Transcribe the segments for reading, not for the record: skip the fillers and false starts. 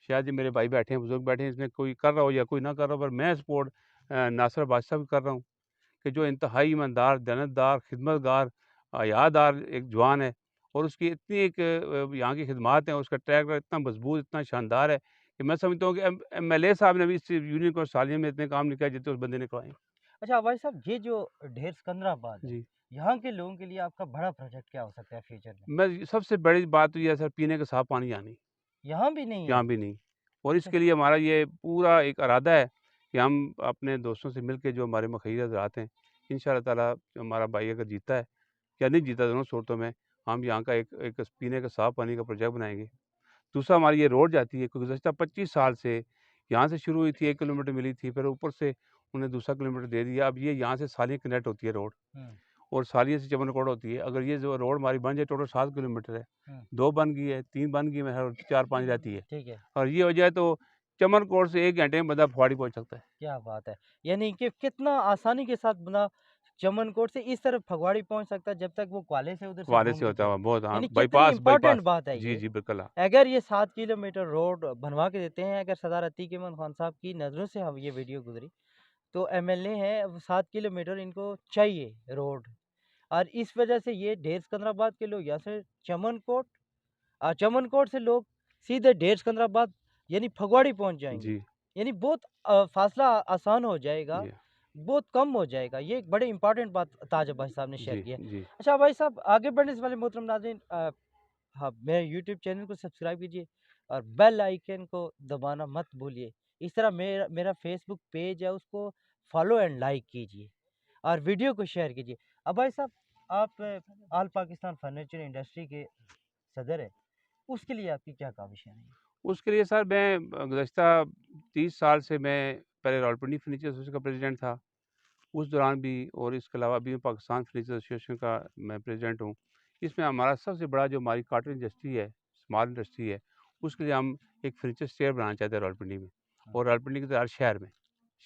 شاید یہ میرے بھائی بیٹھے ہیں، بزرگ بیٹھے ہیں، اس میں کوئی کر رہا ہو یا کوئی نہ کر رہا ہو، پر میں سپورٹ ناصر عباس صاحب کی کر رہا ہوں کہ جو انتہائی ایماندار، دیانتدار، خدمت گار، حیادار ایک جوان ہے، اور اس کی اتنی ایک یہاں کی خدمات ہیں، اس کا ٹریک ریکارڈ اتنا مضبوط، اتنا شاندار ہے کہ میں سمجھتا ہوں کہ ایم ایل اے صاحب نے بھی اس یونین کو سالیہ میں اتنے کام نہیں کیا جتنے اس بندے نے کروائے ہیں۔ اچھا بھائی صاحب، یہ جو ڈھیر سکندرآباد ہے، جی، یہاں کے لوگوں کے لیے آپ کا بڑا پروجیکٹ کیا ہو سکتا ہے فیوچر میں؟ میں سب سے بڑی بات تو یہ ہے سر، پینے کا صاف پانی یہاں نہیں، یہاں بھی نہیں ہے؟ یہاں بھی نہیں، اور اس اچھا کے لیے ہمارا یہ پورا ایک ارادہ ہے کہ ہم اپنے دوستوں سے مل کے جو ہمارے مخیر حضرات ہیں، ان شاء اللہ تعالیٰ ہمارا بھائی اگر جیتا ہے یا نہیں جیتا، دونوں صورتوں میں ہم یہاں کا ایک پینے کا صاف پانی کا پروجیکٹ بنائیں گے۔ دوسرا ہماری یہ روڈ جاتی ہے، گزشتہ 25 سال سے یہاں سے شروع ہوئی تھی، 1 کلومیٹر ملی تھی، پھر اوپر سے انہیں دوسرا کلومیٹر دے دیا، اب یہ یہاں سے سالیاں کنیکٹ ہوتی ہے روڈ، ہوں اور سالیاں سے چمن کوٹ ہوتی ہے۔ اگر یہ جو روڈ ہماری بن جائے، ٹوٹل 7 کلومیٹر ہے، ہوں 2 بن گئی ہے، 3 بن گئی ہے، اور 4-5 رہتی ہے، ٹھیک ہے، اور یہ ہو جائے تو چمن کوٹ سے 1 گھنٹے میں بندہ پھاڑی پہنچ سکتا ہے۔ کیا بات ہے! یعنی کہ کتنا آسانی کے ساتھ بندہ چمن کوٹ سے اس طرف پھگواڑی پہنچ سکتا ہے، جب تک وہ کالے سے ادھر سے والے گھوم سے کے ہوتا ہوا چلے۔ بہت، ہاں، یعنی بائی کتنی پاس، بائی پاس، امپورٹنٹ بات ہے جی یہ۔ جی بالکل، ہاں اگر یہ 7 کلومیٹر روڈ بنوا کے دیتے ہیں، اگر سردار عتیق احمد خان صاحب کی نظروں سے ہم یہ ویڈیو گزری، تو ایم ایل اے ہیں، 7 کلومیٹر ان کو چاہیے روڈ، اور اس وجہ سے یہ ڈھیر سکندرآباد کے لوگ یہاں سے چمن کوٹ، چمن کوٹ سے لوگ سیدھے ڈھیر سکندرآباد یعنی پھگواڑی پہنچ جائیں گے۔ جی یعنی بہت فاصلہ آسان ہو جائے گا، جی بہت کم ہو جائے گا۔ یہ ایک بڑے امپورٹنٹ بات تاج بھائی صاحب نے شیئر جی کی ہے۔ جی اچھا بھائی صاحب، آگے بڑھنے سے پہلے محترم ناظرین، ہاں، میرے یوٹیوب چینل کو سبسکرائب کیجیے اور بیل آئیکن کو دبانا مت بھولیے۔ اس طرح میرا فیس بک پیج ہے، اس کو فالو اینڈ لائک کیجیے اور ویڈیو کو شیئر کیجیے۔ اب بھائی صاحب، آپ آل پاکستان فرنیچر انڈسٹری کے صدر ہیں، اس کے لیے آپ کی کیا کاوشیں ہیں؟ اس کے لیے سر میں گزشتہ 30 سال سے میں پہلے راولپنڈی فرنیچر ایسوسیشن کا پریزیڈنٹ تھا، اس دوران بھی، اور اس کے علاوہ ابھی میں پاکستان فرنیچر ایسوسیشن کا میں پریزیڈنٹ ہوں۔ اس میں ہمارا سب سے بڑا جو ہماری کاٹن انڈسٹری ہے، اسمال انڈسٹری ہے، اس کے لیے ہم ایک فرنیچر اسٹیئر بنانا چاہتے ہیں راولپنڈی میں، اور راولپنڈی کے ہر شہر میں،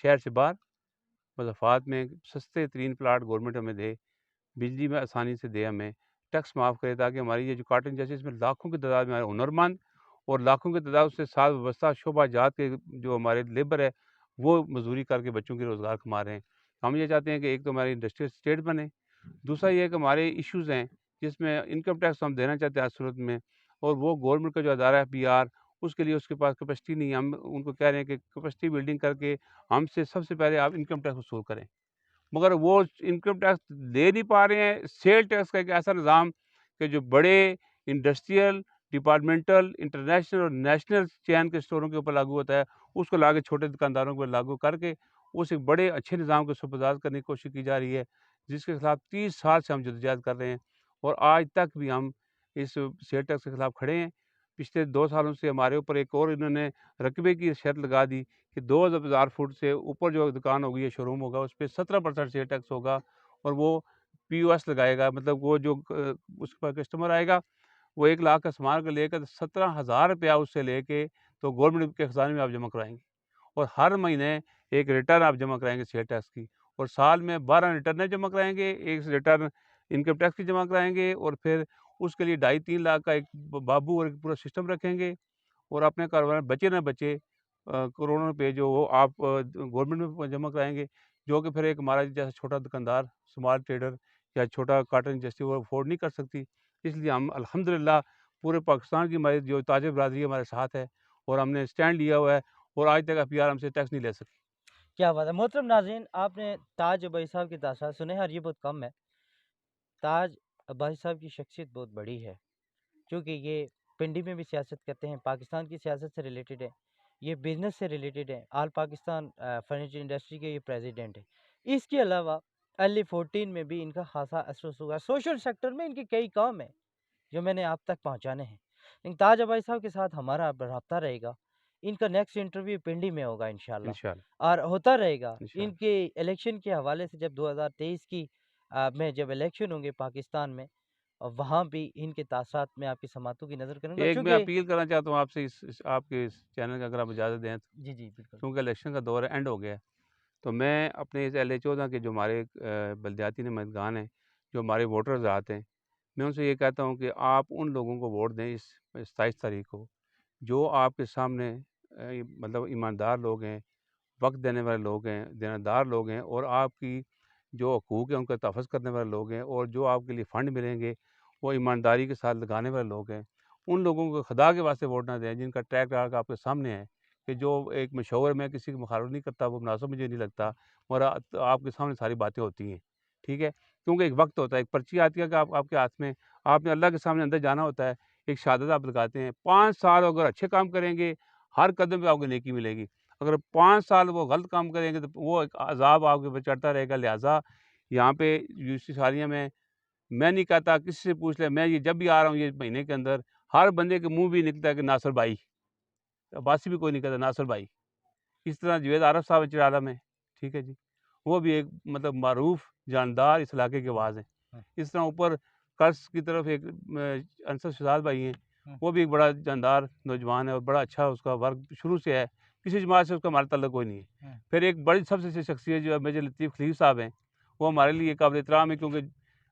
شہر سے باہر مضافات میں سستے ترین پلاٹ گورنمنٹ ہمیں دے، بجلی میں آسانی سے دے، ہمیں ٹیکس معاف کرے، تاکہ ہماری یہ جو کاٹن انڈسٹری، اس میں لاکھوں کی تعداد میں ہمارے ہنرمند اور لاکھوں کی تعداد اس سے ساتھ وابستہ شعبہ جات کے جو ہمارے لیبر ہے، وہ مزدوری کر کے بچوں کی روزگار کما رہے ہیں۔ ہم یہ چاہتے ہیں کہ ایک تو ہماری انڈسٹریل اسٹیٹ بنے، دوسرا یہ ہے کہ ہمارے ایشوز ہیں جس میں انکم ٹیکس ہم دینا چاہتے ہیں ہر صورت میں، اور وہ گورنمنٹ کا جو ادارہ ہے پی آر، اس کے لیے اس کے پاس کیپیسٹی نہیں ہے۔ ہم ان کو کہہ رہے ہیں کہ کیپیسٹی بلڈنگ کر کے ہم سے سب سے پہلے آپ انکم ٹیکس وصول کریں، مگر وہ انکم ٹیکس دے نہیں پا رہے ہیں۔ سیل ٹیکس کا ایک ایسا نظام کہ جو بڑے انڈسٹریل، ڈپارٹمنٹل، انٹرنیشنل اور نیشنل چین کے اسٹوروں کے اوپر لاگو ہوتا ہے، اس کو لا کے چھوٹے دکانداروں کو لاگو کر کے اس ایک بڑے اچھے نظام کو سرفراز کرنے کی کوشش کی جا رہی ہے، جس کے خلاف 30 سال سے ہم جدوجہد کر رہے ہیں، اور آج تک بھی ہم اس سیل ٹیکس کے خلاف کھڑے ہیں۔ پچھلے 2 سالوں سے ہمارے اوپر ایک اور انہوں نے رقبے کی شرط لگا دی کہ 2000 فٹ سے اوپر جو دکان ہوگی یا شو روم ہوگا، اس پہ 17% سیل ٹیکس ہوگا، اور وہ پی او ایس لگائے گا، مطلب وہ جو اس پر کسٹمر آئے گا، وہ 1 لاکھ کا سامان کا لے کر 17,000 روپیہ اس سے لے کے تو گورنمنٹ کے خزانے میں آپ جمع کرائیں گے، اور ہر مہینے ایک ریٹرن آپ جمع کرائیں گے سیل ٹیکس کی، اور سال میں 12 ریٹرنیں جمع کرائیں گے، ایک ریٹرن انکم ٹیکس کی جمع کرائیں گے، اور پھر اس کے لیے 2.5-3 لاکھ کا ایک بابو اور ایک پورا سسٹم رکھیں گے، اور اپنے کاروبار بچے نہ بچے کروڑوں روپے جو وہ آپ گورنمنٹ میں جمع کرائیں گے، جو کہ پھر ایک ہمارا جیسا چھوٹا دکاندار، اسمال ٹریڈر یا چھوٹا کاٹن انڈسٹری وہ افورڈ نہیں کر سکتی۔ اس لیے ہم الحمدللہ پورے پاکستان کی ہماری جو تاجر برادری ہمارے ساتھ ہے، اور ہم نے اسٹینڈ لیا ہوا ہے، اور آج تک اپی آر ہم سے ٹیکس نہیں لے سکی۔ کیا بات ہے! محترم ناظرین، آپ نے تاج بھائی صاحب کے تاثرات سنے ہیں، اور یہ بہت کم ہے۔ تاج بھائی صاحب کی شخصیت بہت بڑی ہے، کیونکہ یہ پنڈی میں بھی سیاست کرتے ہیں، پاکستان کی سیاست سے ریلیٹڈ ہے، یہ بزنس سے ریلیٹڈ ہے، آل پاکستان فرنیچر انڈسٹری کے یہ پریزیڈنٹ ہے۔ اس کے علاوہ ارلی 14 میں بھی ان کا خاصا اثر و رسوخ ہے، سوشل سیکٹر میں ان کے کئی کام ہیں جو میں نے آپ تک پہنچانے ہیں۔ لیکن تاج بھائی صاحب کے ساتھ ہمارا اب رابطہ رہے گا، ان کا نیکسٹ انٹرویو پنڈی میں ہوگا انشاءاللہ، انشاءاللہ اور ہوتا رہے گا۔ ان انشاءاللہ کے الیکشن کے حوالے سے جب 2023 کی میں جب الیکشن ہوں گے پاکستان میں، اور وہاں بھی ان کے تاثرات میں آپ کی سماعتوں کی نظر کروں گا، ایک میں چونکہ اپیل کرنا چاہتا ہوں آپ سے، آپ کے اس چینل کا اگر آپ اجازت دیں تو، جی جی بالکل کیونکہ الیکشن کا دور اینڈ ہو گیا ہے، تو میں اپنے اس LA-14 کے جو ہمارے بلدیاتی نمائندگان ہیں، جو ہمارے ووٹرز آتے ہیں، میں ان سے یہ کہتا ہوں کہ آپ ان لوگوں کو ووٹ دیں اس 27 تاریخ کو جو آپ کے سامنے مطلب ایماندار لوگ ہیں، وقت دینے والے لوگ ہیں، دیانتدار لوگ ہیں، اور آپ کی جو حقوق ہیں ان کا تحفظ کرنے والے لوگ ہیں، اور جو آپ کے لیے فنڈ ملیں گے وہ ایمانداری کے ساتھ لگانے والے لوگ ہیں، ان لوگوں کو خدا کے واسطے ووٹ نہ دیں جن کا ٹریک ریکارڈ آپ کے سامنے ہے، کہ جو ایک مشہور، میں کسی کی مخالفت نہیں کرتا، وہ مناسب مجھے نہیں لگتا، اور آپ کے سامنے ساری باتیں ہوتی ہیں، ٹھیک ہے، کیونکہ ایک وقت ہوتا ہے، ایک پرچی آتی ہے کہ آپ کے ہاتھ میں، آپ نے اللہ کے سامنے اندر جانا ہوتا ہے، ایک شہادت آپ لگاتے ہیں، 5 سال اگر اچھے کام کریں گے ہر قدم پہ آپ کو نیکی ملے گی، اگر 5 سال وہ غلط کام کریں گے تو وہ ایک عذاب آپ کے اوپر چڑھتا رہے گا۔ لہٰذا یہاں پہ یونیورسٹی سالیہ میں نہیں کہتا، کسی سے پوچھ لے، میں یہ جب بھی آ رہا ہوں یہ مہینے کے اندر، ہر بندے کے منہ بھی نکلتا ہے کہ ناصر بھائی، عباسی بھی کوئی نہیں کہتا ناصر بھائی۔ اس طرح جوید عارف صاحب چرالہ میں، ٹھیک ہے جی، وہ بھی ایک مطلب معروف جاندار اس علاقے کے آواز ہیں۔ اس طرح اوپر قرض کی طرف ایک انصر شہزاد بھائی ہیں، وہ بھی ایک بڑا جاندار نوجوان ہے اور بڑا اچھا اس کا ورک شروع سے ہے، کسی جماعت سے اس کا ہمارا تعلق کوئی نہیں ہے۔ پھر ایک بڑی سب سے اچھی شخصیت جو ہے میجر لطیف خلیل صاحب ہیں، وہ ہمارے لیے قابل احترام ہے، کیونکہ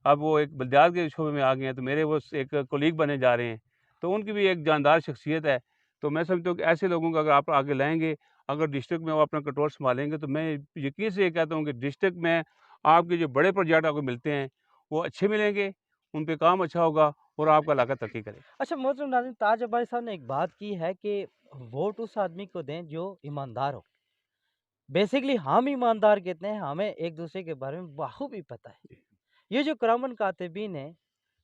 اب وہ ایک بلدیات کے شعبے میں آ گئے ہیں، تو میرے وہ ایک کولیگ بنے جا رہے ہیں، تو ان کی بھی ایک جاندار شخصیت ہے۔ تو میں سمجھتا ہوں کہ ایسے لوگوں کو اگر آپ آگے لائیں گے، اگر ڈسٹرکٹ میں وہ اپنا کنٹرول سنبھالیں گے، تو میں یقین سے یہ کہتا ہوں کہ ڈسٹرکٹ میں آپ کے جو بڑے پروجیکٹ آپ کو ملتے ہیں وہ اچھے ملیں گے، ان پہ کام اچھا ہوگا اور آپ کا علاقہ ترقی کرے گا۔ اچھا محترم ناظرین، تاج عباسی صاحب نے ایک بات کی ہے کہ ووٹ اس آدمی کو دیں جو ایماندار ہو۔ بیسیکلی ہم ایماندار کہتے ہیں، ہمیں ایک دوسرے کے بارے میں بخوبی پتہ ہے۔ یہ جو کرامن کاتبین ہیں،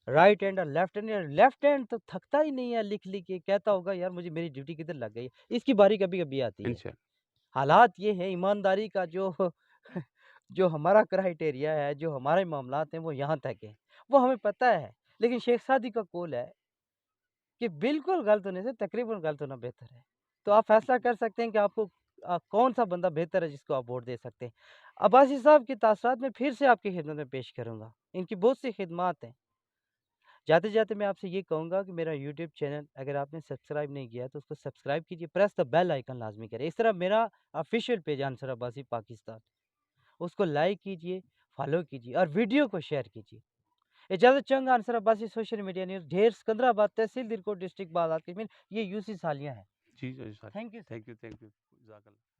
رائٹ ہینڈ اور لیفٹ ہینڈ تو تھکتا ہی نہیں ہے لکھ کے، کہتا ہوگا یار مجھے میری ڈیوٹی کدھر لگ گئی ہے، اس کی باری کبھی کبھی آتی ہے۔ انشاءاللہ حالات یہ ہے، ایمانداری کا جو ہمارا کرائٹیریا ہے، جو ہمارے معاملات ہیں وہ یہاں تک ہیں، وہ ہمیں پتہ ہے، لیکن شیخ سعدی کا قول ہے کہ بالکل غلط ہونے سے تقریباً غلط ہونا بہتر ہے۔ تو آپ فیصلہ کر سکتے ہیں کہ آپ کو کون سا بندہ بہتر ہے جس کو آپ ووٹ دے سکتے ہیں۔ عباسی صاحب کے تاثرات میں پھر سے آپ کی خدمت میں پیش کروں گا، ان کی بہت سی خدمات ہیں۔ جاتے جاتے میں آپ سے یہ کہوں گا کہ میرا یوٹیوب چینل اگر آپ نے سبسکرائب نہیں کیا تو اس کو سبسکرائب کیجیے، پریس دا بیل آئیکن لازمی کریں۔ اس طرح میرا آفیشیل پیج انصر عباسی پاکستان، اس کو لائک کیجیے، فالو کیجیے اور ویڈیو کو شیئر کیجیے۔ اجازت چاہوں گا، Ansar Abbasi social media news, Dheer Sikandarabad, تحصیل دلکوٹ، ڈسٹرکٹ بغداد کشمیر، یہ یوسی سالیہ ہیں۔ جی جی sir, thank you sir. Thank you, جزاک اللہ۔